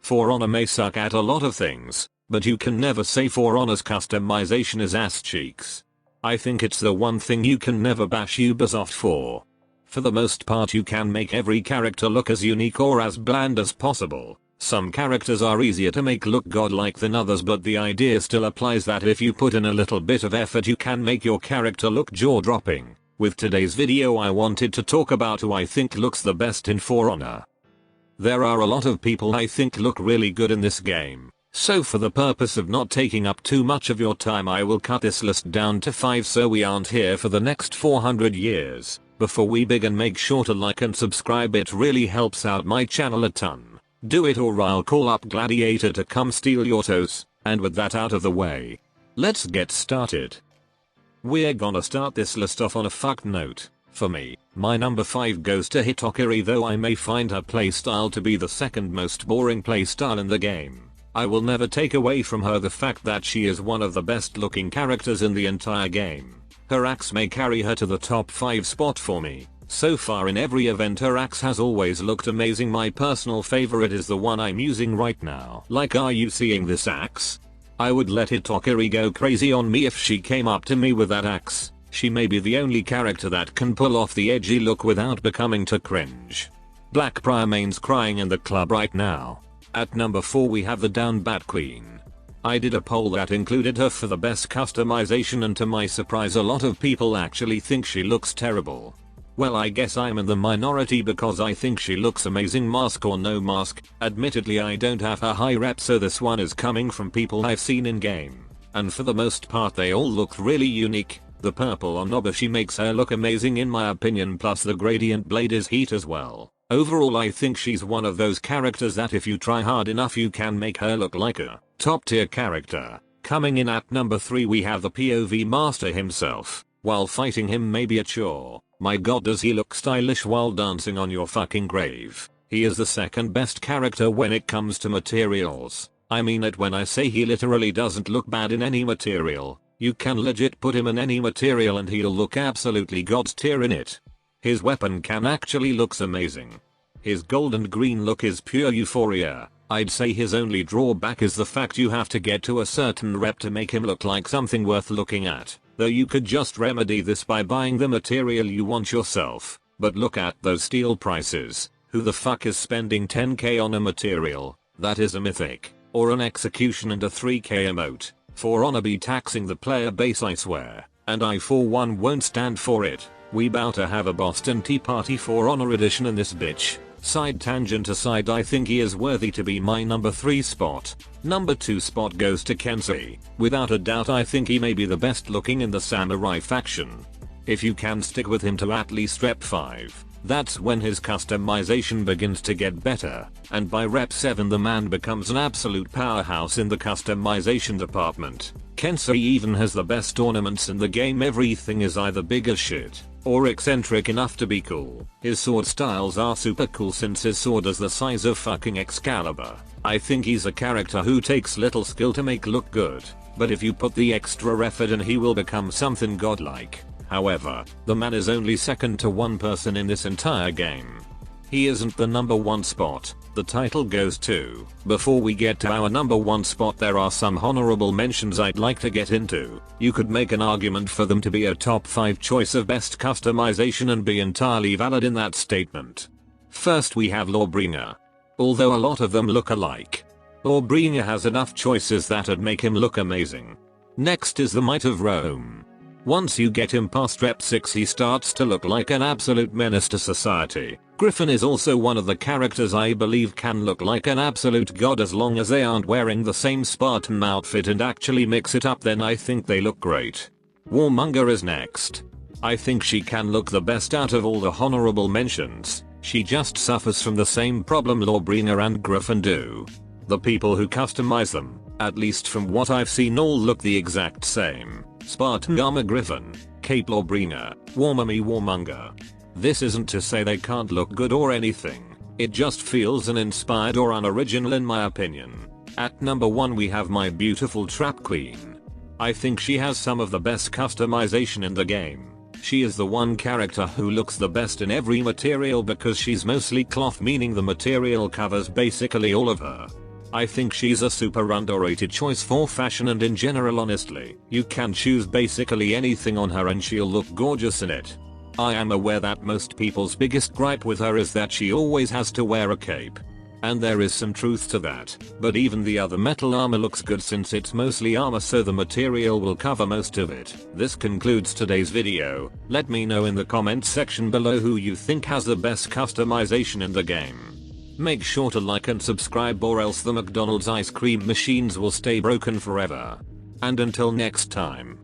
For Honor may suck at a lot of things, but you can never say For Honor's customization is ass cheeks. I think it's the one thing you can never bash Ubisoft for. For the most part you can make every character look as unique or as bland as possible. Some characters are easier to make look godlike than others, but the idea still applies that if you put in a little bit of effort you can make your character look jaw-dropping. With today's video I wanted to talk about who I think looks the best in For Honor. There are a lot of people I think look really good in this game, so for the purpose of not taking up too much of your time I will cut this list down to 5 so we aren't here for the next 400 years. Before we begin, make sure to like and subscribe, it really helps out my channel a ton. Do it or I'll call up Gladiator to come steal your toes, and with that out of the way, let's get started. We're gonna start this list off on a fucked note. For me, my number 5 goes to Hitokiri, though I may find her playstyle to be the second most boring playstyle in the game. I will never take away from her the fact that she is one of the best looking characters in the entire game. Her axe may carry her to the top 5 spot for me. So far in every event her axe has always looked amazing. My personal favorite is the one I'm using right now. Like, are you seeing this axe? I would let Hitokiri go crazy on me if she came up to me with that axe. She may be the only character that can pull off the edgy look without becoming too cringe. Black Prior main's crying in the club right now. At number 4 we have the Down Bat Queen. I did a poll that included her for the best customization, and to my surprise a lot of people actually think she looks terrible. Well, I guess I'm in the minority because I think she looks amazing, mask or no mask. Admittedly I don't have a high rep, so this one is coming from people I've seen in game, and for the most part they all look really unique. The purple on Nobushi makes her look amazing in my opinion, plus the gradient blade is heat as well. Overall I think she's one of those characters that if you try hard enough you can make her look like a top tier character. Coming in at number 3 we have the POV master himself. While fighting him may be a chore, my god does he look stylish while dancing on your fucking grave. He is the second best character when it comes to materials. I mean it when I say he literally doesn't look bad in any material. You can legit put him in any material and he'll look absolutely god tier in it. His weapon can actually looks amazing. His gold and green look is pure euphoria. I'd say his only drawback is the fact you have to get to a certain rep to make him look like something worth looking at. Though you could just remedy this by buying the material you want yourself. But look at those steel prices. Who the fuck is spending 10k on a material that is a mythic, or an execution and a 3k emote? For Honor be taxing the player base, I swear, and I for one won't stand for it. We bout to have a Boston Tea Party For Honor edition in this bitch. Side tangent aside, I think he is worthy to be my number 3 spot. Number 2 spot goes to Kenzie. Without a doubt I think he may be the best looking in the samurai faction. If you can stick with him to at least rep 5, that's when his customization begins to get better, and by rep 7 the man becomes an absolute powerhouse in the customization department. Kenzie even has the best ornaments in the game. Everything is either big as shit or eccentric enough to be cool. His sword styles are super cool since his sword is the size of fucking Excalibur. I think he's a character who takes little skill to make look good, but if you put the extra effort in he will become something godlike. However, the man is only second to one person in this entire game. He isn't the number 1 spot. The title goes to. Before we get to our number 1 spot, there are some honorable mentions I'd like to get into. You could make an argument for them to be a top 5 choice of best customization and be entirely valid in that statement. First we have Lawbringer. Although a lot of them look alike, Lawbringer has enough choices that'd make him look amazing. Next is the Might of Rome. Once you get him past rep 6 he starts to look like an absolute menace to society. Griffin is also one of the characters I believe can look like an absolute god as long as they aren't wearing the same Spartan outfit and actually mix it up, then I think they look great. Warmonger is next. I think she can look the best out of all the honorable mentions. She just suffers from the same problem Lawbringer and Griffin do. The people who customize them, at least from what I've seen, all look the exact same. Spartan armor Griffin, cape Lawbringer, Warmonger Warmonger. This isn't to say they can't look good or anything, it just feels uninspired or unoriginal in my opinion. At number 1 we have my beautiful Trap Queen. I think she has some of the best customization in the game. She is the one character who looks the best in every material because she's mostly cloth, meaning the material covers basically all of her. I think she's a super underrated choice for fashion, and in general honestly, you can choose basically anything on her and she'll look gorgeous in it. I am aware that most people's biggest gripe with her is that she always has to wear a cape. And there is some truth to that, but even the other metal armor looks good since it's mostly armor, so the material will cover most of it. This concludes today's video. Let me know in the comments section below who you think has the best customization in the game. Make sure to like and subscribe, or else the McDonald's ice cream machines will stay broken forever. And until next time.